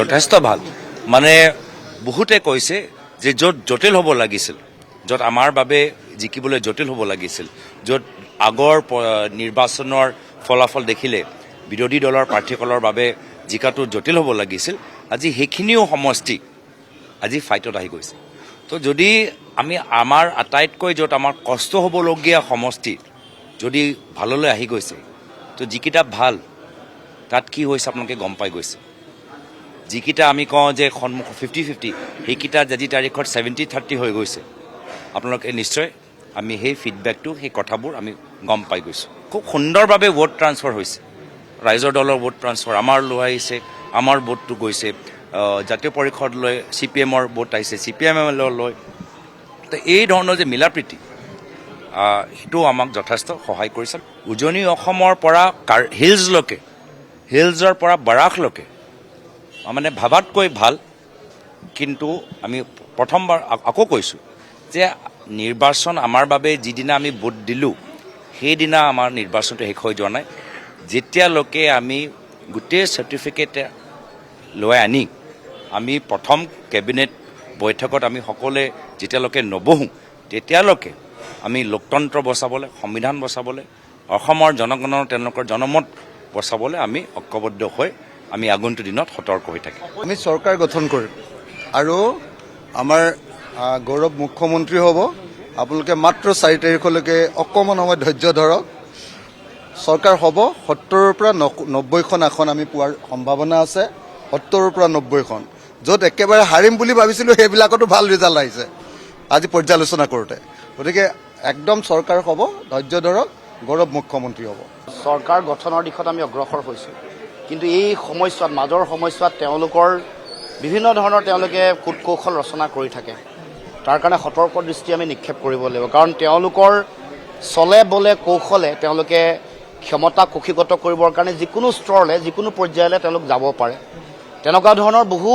যথেষ্ট ভাল মানে বহুতে কৈছে যে য'ত জটিল হ'ব লাগিছিল য'ত আমাৰ বাবে জিকিবলৈ জটিল হ'ব লাগিছিল য'ত আগৰ নিৰ্বাচনৰ ফলাফল দেখিলে বিৰোধী দলৰ প্ৰাৰ্থীসকলৰ বাবে জিকাটো জটিল হ'ব লাগিছিল আজি সেইখিনিও সমষ্টি আজি ফাইটত আহি গৈছে তো যদি আমি আমাৰ আটাইতকৈ য'ত আমাৰ কষ্ট হ'বলগীয়া সমষ্টিত যদি ভাললৈ আহি গৈছে তো যিকেইটা ভাল তাত কি হৈছে আপোনালোকে গম পাই গৈছে যিকেইটা আমি কওঁ যে সন্মুখ 50-50 সেইকেইটা আজি তাৰিখত 70-30 হৈ গৈছে আপোনালোকে নিশ্চয় আমি সেই ফিডবেকটো সেই কথাবোৰ আমি গম পাই গৈছোঁ খুব সুন্দৰভাৱে ভোট ট্ৰান্সফাৰ হৈছে ৰাইজৰ দলৰ ভোট ট্ৰান্সফাৰ আমাৰ লৈ আহিছে আমাৰ ভোটটো গৈছে জাতীয় পৰিষদলৈ CPMৰ ভোট আহিছে CPMলৈ তো এই ধৰণৰ যে মিলা প্ৰীতি সেইটো আমাক যথেষ্ট সহায় কৰিছে উজনি অসমৰ পৰা হিলছৰ পৰা বাৰাকলৈকে মানে ভাবাতকৈ ভাল কিন্তু আমি প্ৰথমবাৰ আকৌ কৈছোঁ যে নিৰ্বাচন আমাৰ বাবে যিদিনা আমি ভোট দিলোঁ সেইদিনা আমাৰ নিৰ্বাচনটো শেষ হৈ যোৱা নাই যেতিয়ালৈকে আমি গোটেই চাৰ্টিফিকেট লৈ আনি আমি প্ৰথম কেবিনেট বৈঠকত আমি সকলোৱে যেতিয়ালৈকে নবহোঁ তেতিয়ালৈকে আমি লোকতন্ত্ৰ বচাবলৈ সংবিধান বচাবলৈ অসমৰ জনগণৰ তেওঁলোকৰ জনমত বচাবলৈ আমি ঐক্যবদ্ধ হৈ আমি আগন্তুক দিনত সতৰ্ক হৈ থাকিম আমি চৰকাৰ গঠন কৰিম আৰু আমাৰ গৌৰৱ মুখ্যমন্ত্ৰী হ'ব আপোনালোকে মাত্ৰ 4 তাৰিখলৈকে অকণমান সময় ধৈৰ্য ধৰক চৰকাৰ হ'ব 70ৰ পৰা 90খন আসন আমি পোৱাৰ সম্ভাৱনা আছে 70ৰ পৰা 90খন য'ত একেবাৰে হাৰিম বুলি ভাবিছিলোঁ সেইবিলাকতো ভাল ৰিজাল্ট আহিছে আজি পৰ্যালোচনা কৰোঁতে গতিকে একদম চৰকাৰ হ'ব ধৈৰ্য ধৰক গৌৰৱ মুখ্যমন্ত্ৰী হ'ব চৰকাৰ গঠনৰ দিশত আমি অগ্ৰসৰ হৈছোঁ কিন্তু এই সময়ছোৱাত মাজৰ সময়ছোৱাত তেওঁলোকৰ বিভিন্ন ধৰণৰ তেওঁলোকে কূট কৌশল ৰচনা কৰি থাকে তাৰ কাৰণে সতৰ্ক দৃষ্টি আমি নিক্ষেপ কৰিব লাগিব কাৰণ তেওঁলোকৰ চলে বলে কৌশলে তেওঁলোকে ক্ষমতা কক্ষিগত কৰিবৰ কাৰণে যিকোনো স্তৰলৈ যিকোনো পৰ্যায়লৈ তেওঁলোক যাব পাৰে তেনেকুৱা ধৰণৰ বহু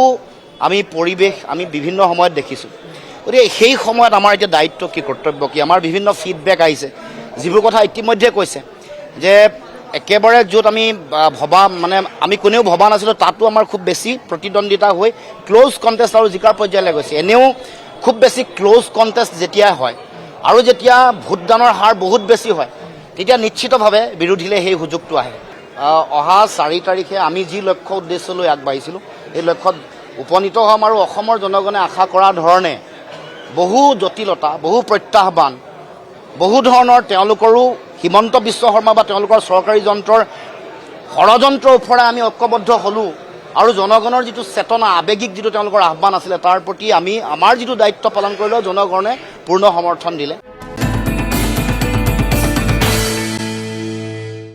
আমি পৰিৱেশ আমি বিভিন্ন সময়ত দেখিছোঁ গতিকে সেই সময়ত আমাৰ এতিয়া দায়িত্ব কি কৰ্তব্য কি আমাৰ বিভিন্ন ফিডবেক আহিছে যিবোৰ কথা ইতিমধ্যে কৈছে যে একেবাৰে য'ত আমি ভবা মানে আমি কোনেও ভবা নাছিলোঁ তাতো আমাৰ খুব বেছি প্ৰতিদ্বন্দ্বিতা হৈ ক্ল'জ কণ্টেষ্ট আৰু জিকাৰ পৰ্যায়লৈ গৈছে এনেও খুব বেছি ক্ল'জ কণ্টেষ্ট যেতিয়া হয় আৰু যেতিয়া ভোটদানৰ হাৰ বহুত বেছি হয় তেতিয়া নিশ্চিতভাৱে বিৰোধীলৈ সেই সুযোগটো আহে অহা 4 তাৰিখে আমি যি লক্ষ্য উদ্দেশ্য লৈ আগবাঢ়িছিলোঁ এই লক্ষ্যত উপনীত হ'ম আৰু অসমৰ জনগণে আশা কৰা ধৰণে বহু জটিলতা বহু প্ৰত্যাহ্বান বহু ধৰণৰ তেওঁলোকৰো হিমন্ত বিশ্ব শৰ্মা বা তেওঁলোকৰ চৰকাৰী যন্ত্ৰৰ ষড়যন্ত্ৰৰ ওপৰত আমি ঐক্যবদ্ধ হ'লোঁ আৰু জনগণৰ যিটো চেতনা আৱেগিক যিটো তেওঁলোকৰ আহ্বান আছিলে তাৰ প্ৰতি আমি আমাৰ যিটো দায়িত্ব পালন কৰিলেও জনগণে পূৰ্ণ সমৰ্থন দিলে